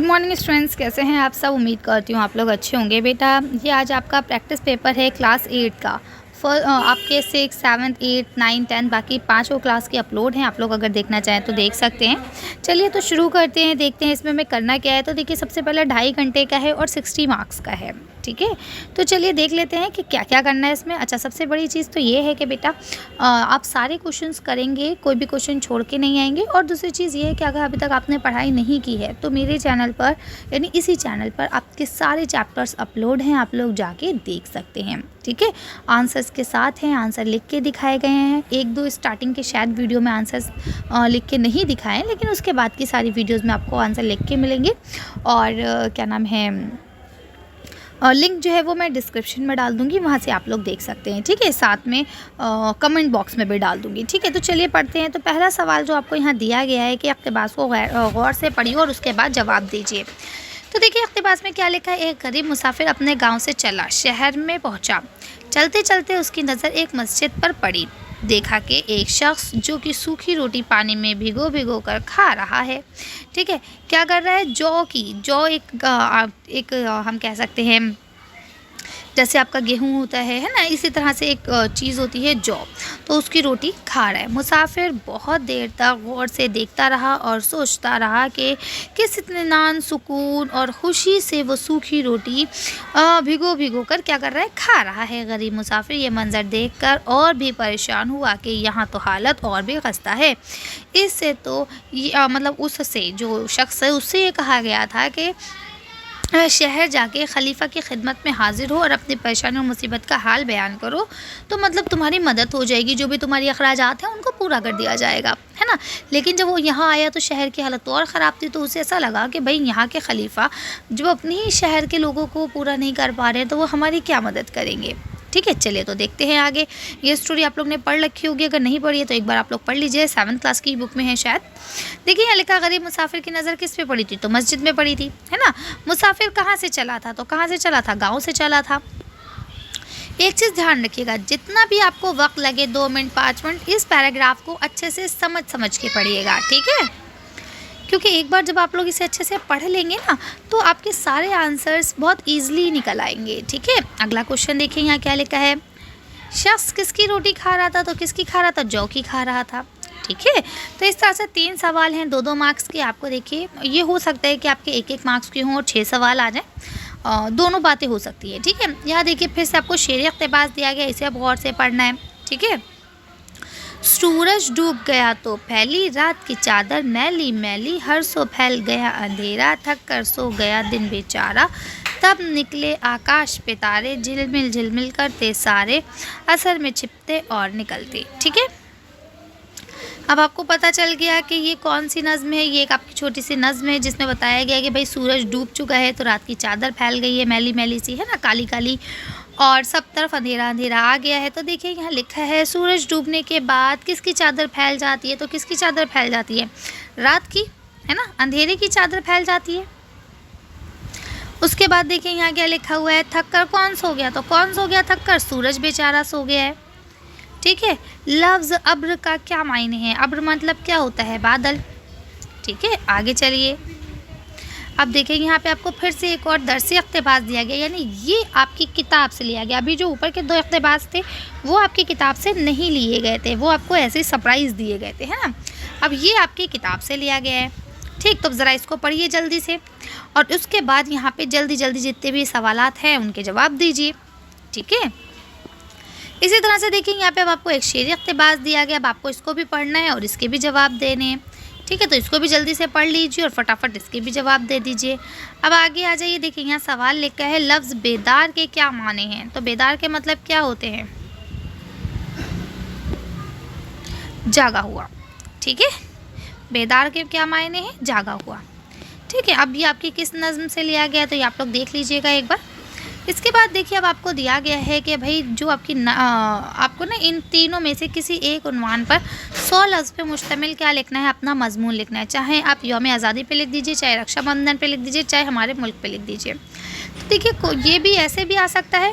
Good morning students, कैसे हैं आप सब। उम्मीद करती हूँ आप लोग अच्छे होंगे। बेटा ये आज आपका प्रैक्टिस पेपर है क्लास 8 का। आपके 6, 7, 8, 9, 10 बाकी 5 क्लास के अपलोड हैं। आप लोग अगर देखना चाहें तो देख सकते हैं। चलिए तो शुरू करते हैं, देखते हैं इसमें हमें करना क्या है। तो देखिए सबसे पहले 2.5 घंटे का है और 60 मार्क्स का है, ठीक है। तो चलिए देख लेते हैं कि क्या क्या करना है इसमें। अच्छा, सबसे बड़ी चीज़ तो ये है कि बेटा आप सारे क्वेश्चंस करेंगे, कोई भी क्वेश्चन छोड़ के नहीं आएंगे। और दूसरी चीज़ ये है कि अगर अभी तक आपने पढ़ाई नहीं की है तो मेरे चैनल पर यानी इसी चैनल पर आपके सारे चैप्टर्स अपलोड हैं, आप लोग जाके देख सकते हैं, ठीक है। आंसर्स के साथ हैं, आंसर लिख के दिखाए गए हैं। 1-2 स्टार्टिंग के शायद वीडियो में आंसर्स लिख के नहीं दिखाएं, लेकिन उसके बाद की सारी वीडियोज़ में आपको आंसर लिख के मिलेंगे। और क्या नाम है, लिंक जो है वो मैं डिस्क्रिप्शन में डाल दूंगी, वहाँ से आप लोग देख सकते हैं, ठीक है। साथ में कमेंट बॉक्स में भी डाल दूंगी, ठीक है। तो चलिए पढ़ते हैं। तो पहला सवाल जो आपको यहाँ दिया गया है कि इक़्तिबास को गौर से पढ़िए और उसके बाद जवाब दीजिए। तो देखिए इक़्तिबास में क्या लिखा है। एक गरीब मुसाफिर अपने गाँव से चला, शहर में पहुँचा। चलते चलते उसकी नज़र एक मस्जिद पर पड़ी। देखा कि एक शख्स जो कि सूखी रोटी पानी में भिगो कर खा रहा है, ठीक है। क्या कर रहा है, जौ एक हम कह सकते हैं जैसे आपका गेहूँ होता है ना, इसी तरह से एक चीज़ होती है जौ, तो उसकी रोटी खा रहा है। मुसाफिर बहुत देर तक गौर से देखता रहा और सोचता रहा कि किस इत्मीनान, सुकून और खुशी से वो सूखी रोटी भिगो कर क्या कर रहा है, खा रहा है। गरीब मुसाफिर ये मंज़र देखकर और भी परेशान हुआ कि यहाँ तो हालत और भी खस्ता है। इससे तो मतलब उससे जो शख्स है उससे ये कहा गया था कि शहर जाके खलीफा की खिदमत में हाजिर हो और अपनी परेशानी और मुसीबत का हाल बयान करो, तो मतलब तुम्हारी मदद हो जाएगी। जो भी तुम्हारी अखराजात हैं उनको पूरा कर दिया जाएगा, है ना। लेकिन जब वो यहाँ आया तो शहर की हालत और ख़राब थी, तो उसे ऐसा लगा कि भाई यहाँ के खलीफा जब अपनी ही शहर के लोगों को पूरा नहीं कर पा रहे हैं तो वो हमारी क्या मदद करेंगे, ठीक है। चलिए तो देखते हैं आगे। ये स्टोरी आप लोग ने पढ़ रखी होगी, अगर नहीं पढ़ी है तो एक बार आप लोग पढ़ लीजिए, 7th क्लास की बुक में है शायद। देखिए यहाँ लिखा, गरीब मुसाफिर की नज़र किस पे पड़ी थी, तो मस्जिद में पड़ी थी, है ना। मुसाफिर कहाँ से चला था, तो कहाँ से चला था, गाँव से चला था। एक चीज़ ध्यान रखिएगा, जितना भी आपको वक्त लगे 2 मिनट 5 मिनट, इस पैराग्राफ को अच्छे से समझ के पढ़िएगा, ठीक है। क्योंकि एक बार जब आप लोग इसे अच्छे से पढ़ लेंगे ना तो आपके सारे आंसर्स बहुत ईजिली निकल आएंगे, ठीक है। अगला क्वेश्चन देखिए यहाँ क्या लिखा है। शख्स किसकी रोटी खा रहा था, तो किसकी खा रहा था, जौ की खा रहा था, ठीक है। तो इस तरह से 3 सवाल हैं, 2-2 मार्क्स के। आपको देखिए ये हो सकता है कि आपके 1-1 मार्क्स के हों और 6 सवाल आ जाएँ, दोनों बातें हो सकती है, ठीक है। यहाँ देखिए फिर से आपको शेर इक़्तिबास दिया गया, इसे आप गौर से पढ़ना है, ठीक है। सूरज डूब गया तो फैली रात की चादर मैली मैली, हर सो फैल गया अंधेरा, थक कर सो गया दिन बेचारा। तब निकले आकाश पे तारे, झिलमिल करते सारे, असर में छिपते और निकलते, ठीक है। अब आपको पता चल गया कि ये कौन सी नज़्म है। ये एक आपकी छोटी सी नज़्म है जिसमें बताया गया कि भाई सूरज डूब चुका है तो रात की चादर फैल गई है, मैली मैली सी, है ना, काली काली, और सब तरफ अंधेरा अंधेरा आ गया है। तो देखिए यहाँ लिखा है सूरज डूबने के बाद किसकी चादर फैल जाती है, तो किसकी चादर फैल जाती है, रात की, है ना, अंधेरे की चादर फैल जाती है। उसके बाद देखिए यहाँ क्या लिखा हुआ है, थक कर कौन सो गया, तो कौन सो गया थक कर, सूरज बेचारा सो गया है, ठीक है। लफ्ज़ अब्र का क्या मायने हैं, अब्र मतलब क्या होता है, बादल, ठीक है। आगे चलिए, अब देखिए यहाँ पे आपको फिर से एक और दरसी इक़्तिबास दिया गया, यानी ये आपकी किताब से लिया गया। अभी जो ऊपर के 2 इक़्तिबास थे वो आपकी किताब से नहीं लिए गए थे, वो आपको ऐसे सरप्राइज़ दिए गए थे, है ना। अब ये आपकी किताब से लिया गया है, ठीक। तो ज़रा इसको पढ़िए जल्दी से और उसके बाद यहाँ पे जल्दी जितने भी सवालात हैं उनके जवाब दीजिए, ठीक है। इसी तरह से देखिए यहाँ पे अब आपको एक शेर इक़्तिबास दिया गया, अब आपको इसको भी पढ़ना है और इसके भी जवाब देने हैं, ठीक है। तो इसको भी जल्दी से पढ़ लीजिए और फटाफट इसके भी जवाब दे दीजिए। अब आगे आ जाइए, देखिए यहाँ सवाल लिखा है, लफ्ज़ बेदार के क्या माने हैं, तो बेदार के मतलब क्या होते हैं, जागा हुआ, ठीक है। बेदार के क्या मायने हैं, जागा हुआ, ठीक है। अब ये आपकी किस नज़्म से लिया गया है तो ये आप लोग देख लीजिएगा एक बार। इसके बाद देखिए अब आपको दिया गया है कि भाई जो आपको ना इन तीनों में से किसी एक उन्वान पर 100 लफ्ज़ पे मुश्तमिल क्या लिखना है, अपना मजमून लिखना है। चाहे आप यौम आज़ादी पे लिख दीजिए, चाहे रक्षाबंधन पे लिख दीजिए, चाहे हमारे मुल्क पे लिख दीजिए। तो देखिए ये भी ऐसे भी आ सकता है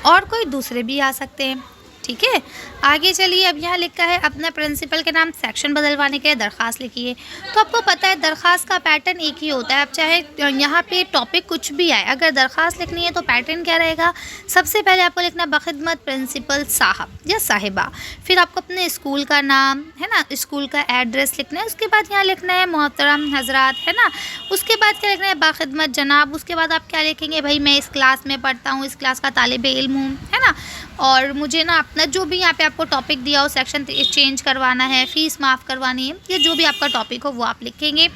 और कोई दूसरे भी आ सकते हैं, ठीक है। आगे चलिए, अब यहाँ लिखा है अपना प्रिंसिपल के नाम सेक्शन बदलवाने के लिए दरख्वास्त लिखिए। तो आपको पता है दरख्वास्त का पैटर्न एक ही होता है। अब चाहे यहाँ पे टॉपिक कुछ भी आए, अगर दरख्वास्त लिखनी है तो पैटर्न क्या रहेगा, सबसे पहले आपको लिखना है बखिदमत प्रिंसिपल साहब या साहिबा, फिर आपको अपने स्कूल का नाम है ना, स्कूल का एड्रेस लिखना है, उसके बाद यहाँ लिखना है मोहतरम हजरात है ना, उसके बाद क्या लिखना है बाखिदमत जनाब, उसके बाद आप क्या लिखेंगे, भाई मैं इस क्लास में पढ़ता हूँ, इस क्लास का तालिब इल्म हूँ है ना, और मुझे ना अपना जो भी यहाँ पे आपको टॉपिक दिया हो, सेक्शन चेंज करवाना है, फ़ीस माफ़ करवानी है, या जो भी आपका टॉपिक हो वो आप लिखेंगे।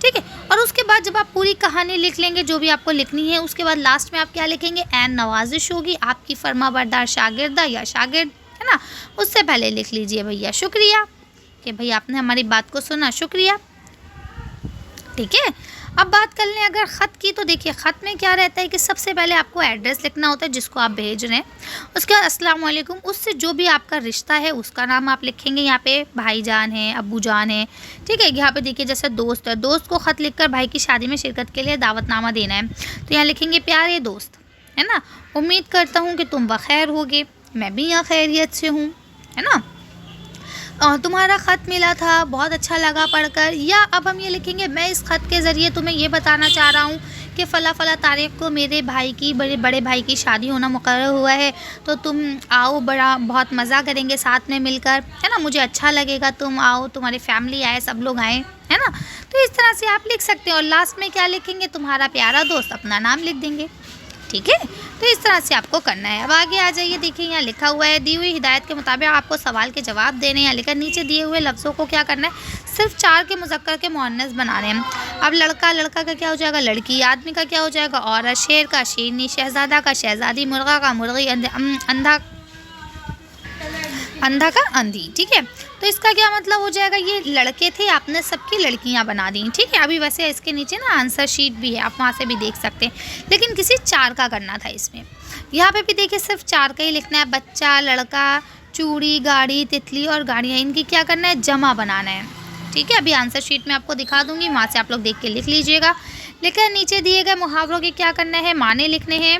ठीक है। और उसके बाद जब आप पूरी कहानी लिख लेंगे जो भी आपको लिखनी है, उसके बाद लास्ट में आप क्या लिखेंगे, एन नवाजिश होगी आपकी फरमाबरदार शागिर्दा या शागिर्द है ना, उससे पहले लिख लीजिए भैया शुक्रिया, कि भाई आपने हमारी बात को सुना, शुक्रिया। ठीक है। अब बात कर लें अगर ख़त की, तो देखिए ख़त में क्या रहता है कि सबसे पहले आपको एड्रेस लिखना होता है जिसको आप भेज रहे हैं, उसके बाद अस्सलाम वालेकुम, उससे जो भी आपका रिश्ता है उसका नाम आप लिखेंगे, यहाँ पे भाईजान है, अब्बू जान है। ठीक है। यहाँ पे देखिए जैसे दोस्त है, दोस्त को ख़त लिखकर भाई की शादी में शिरकत के लिए दावतनामा देना है, तो यहाँ लिखेंगे प्यारे दोस्त है ना, उम्मीद करता हूँ कि तुम बखैर होगे, मैं भी यहाँ खैरियत से हूँ है ना, तुम्हारा ख़त मिला था, बहुत अच्छा लगा पढ़कर। या अब हम ये लिखेंगे मैं इस ख़त के ज़रिए तुम्हें ये बताना चाह रहा हूँ कि फ़ला फ़ला तारीख़ को मेरे भाई की बड़े भाई की शादी होना मुकर्रर हुआ है, तो तुम आओ, बहुत मज़ा करेंगे साथ में मिलकर है ना, मुझे अच्छा लगेगा, तुम आओ, तुम्हारी फैमिली आए, सब लोग आए है ना। तो इस तरह से आप लिख सकते हैं। और लास्ट में क्या लिखेंगे, तुम्हारा प्यारा दोस्त, अपना नाम लिख देंगे। ठीक है। तो इस तरह से आपको करना है। अब आगे आ जाइए, देखिए यहाँ लिखा हुआ है दी हुई हिदायत के मुताबिक आपको सवाल के जवाब देने, या लिखा नीचे दिए हुए लफ्ज़ों को क्या करना है, सिर्फ 4 के मुज़क्कर के मुअन्नस बनाने हैं। अब लड़का का क्या हो जाएगा, लड़की, आदमी का क्या हो जाएगा, औरत, शेर का शेरनी, शहज़ादा का शहज़ादी, मुर्गा का मुर्गी, अंधा का अंधी। ठीक है। तो इसका क्या मतलब हो जाएगा, ये लड़के थे, आपने सबकी लड़कियां बना दी। ठीक है। अभी वैसे इसके नीचे ना आंसर शीट भी है, आप वहाँ से भी देख सकते हैं, लेकिन किसी 4 का करना था इसमें। यहाँ पे भी देखिए सिर्फ 4 का ही लिखना है, बच्चा, लड़का, चूड़ी, गाड़ी, तितली और गाड़ियाँ, इनकी क्या करना है, जमा बनाना है। ठीक है। अभी आंसर शीट में आपको दिखा दूँगी, वहाँ से आप लोग देख के लिख लीजिएगा। लेकिन नीचे दिए गए मुहावरों के क्या करना है, माने लिखने हैं।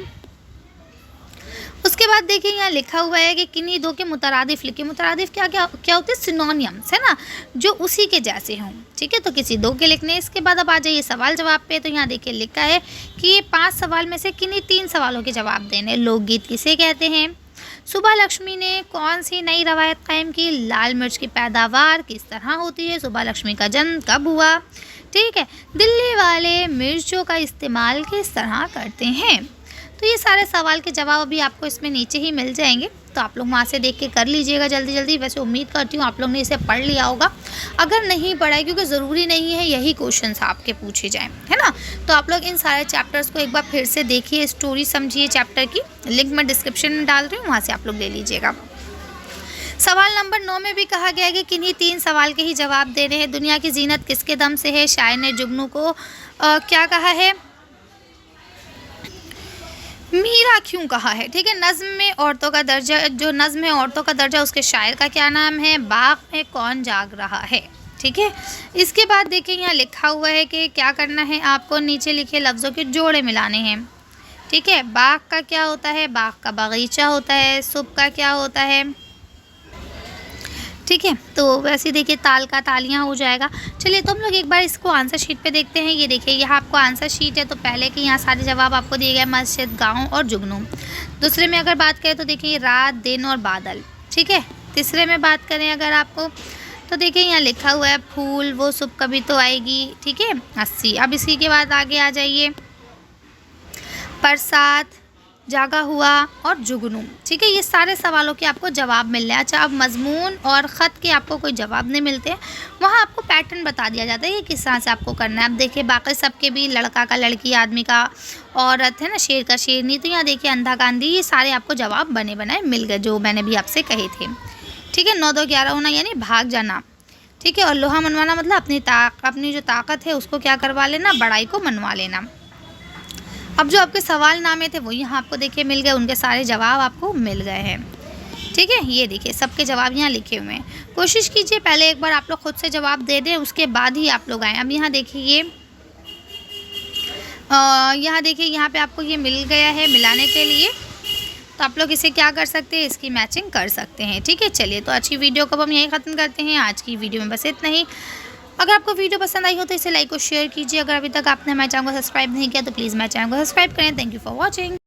उसके बाद देखिए यहाँ लिखा हुआ है कि किन्हीं दो के मुतरादिफ लिखे। मुतरादिफ क्या क्या क्या होते हैं, सिनोनियम्स है ना, जो उसी के जैसे हों। ठीक है। तो किसी 2 के लिखने। इसके बाद अब आ जाइए सवाल जवाब पे। तो यहाँ देखिए लिखा है कि ये 5 सवाल में से किन्हीं 3 सवालों के जवाब देने। लोकगीत किसे कहते हैं, सुबह लक्ष्मी ने कौन सी नई रवायत कायम की, लाल मिर्च की पैदावार किस तरह होती है, सुबह लक्ष्मी का जन्म कब हुआ। ठीक है। दिल्ली वाले मिर्चों का इस्तेमाल किस तरह करते हैं। तो ये सारे सवाल के जवाब अभी आपको इसमें नीचे ही मिल जाएंगे, तो आप लोग वहाँ से देख के कर लीजिएगा जल्दी जल्दी। वैसे उम्मीद करती हूँ आप लोग ने इसे पढ़ लिया होगा। अगर नहीं पढ़ा है, क्योंकि ज़रूरी नहीं है यही क्वेश्चंस आपके पूछे जाएं है ना, तो आप लोग इन सारे चैप्टर्स को एक बार फिर से देखिए, स्टोरी समझिए चैप्टर की, लिंक मैं डिस्क्रिप्शन में डाल रही हूँ, वहाँ से आप लोग ले लीजिएगा। सवाल नंबर 9 में भी कहा गया है कि किन्हीं 3 सवाल के ही जवाब देने हैं। दुनिया की जीनत किसके दम से है, शायर ने जुगनू को क्या कहा है, मीरा क्यों कहा है। ठीक है। नज़्म में औरतों का दर्जा, जो नज़्म है औरतों का दर्जा, उसके शायर का क्या नाम है, बाग में कौन जाग रहा है। ठीक है। इसके बाद देखिए यहाँ लिखा हुआ है कि क्या करना है आपको, नीचे लिखे लफ्ज़ों के जोड़े मिलाने हैं। ठीक है। बाग का क्या होता है, बाग का बगीचा होता है। सुबह का क्या होता है। ठीक है। तो वैसे ही देखिए ताल का तालियां हो जाएगा। चलिए तो हम लोग एक बार इसको आंसर शीट पे देखते हैं। ये देखिए यहाँ आपको आंसर शीट है, तो पहले के यहाँ सारे जवाब आपको दिए गए, मस्जिद, गांव और जुगनू। दूसरे में अगर बात करें तो देखिए रात, दिन और बादल। ठीक है। तीसरे में बात करें अगर आपको, तो देखिए यहाँ लिखा हुआ है फूल, वो सुबह कभी तो आएगी। ठीक है। 80। अब इसी के बाद आगे आ जाइए, बरसात, जागा हुआ और जुगनू। ठीक है। ये सारे सवालों के आपको जवाब मिल रहे हैं। अच्छा, अब मजमून और ख़त के आपको कोई जवाब नहीं मिलते हैं, वहाँ आपको पैटर्न बता दिया जाता है कि किस तरह से आपको करना है। अब देखिए बाकी सबके भी, लड़का का लड़की, आदमी का औरत है ना, शेर का शेरनी, तो यहाँ देखिए अंधा का अंधी, ये सारे आपको जवाब बने बनाए मिल गए, जो मैंने भी आपसे कहे थे। ठीक है। 9 2 11 होना यानी भाग जाना। ठीक है। और लोहा मनवाना मतलब अपनी जो ताकत है उसको क्या करवा लेना, बड़ाई को मनवा लेना। अब जो आपके सवाल नामे थे वो यहाँ आपको देखिए मिल गए, उनके सारे जवाब आपको मिल गए हैं। ठीक है। ये देखिए सबके जवाब यहाँ लिखे हुए हैं। कोशिश कीजिए पहले एक बार आप लोग खुद से जवाब दे दें, उसके बाद ही आप लोग आएँ। अब यहाँ देखिए यहाँ देखिए यहाँ पे आपको ये मिल गया है मिलाने के लिए, तो आप लोग इसे क्या कर सकते हैं, इसकी मैचिंग कर सकते हैं। ठीक है, चलिए तो आज की वीडियो को अब हम यहीं ख़त्म करते हैं। आज की वीडियो में बस इतना ही। अगर आपको वीडियो पसंद आई हो तो इसे लाइक और शेयर कीजिए। अगर अभी तक आपने हमारे चैनल को सब्सक्राइब नहीं किया तो प्लीज़ हमारे चैनल को सब्सक्राइब करें। Thank you for watching.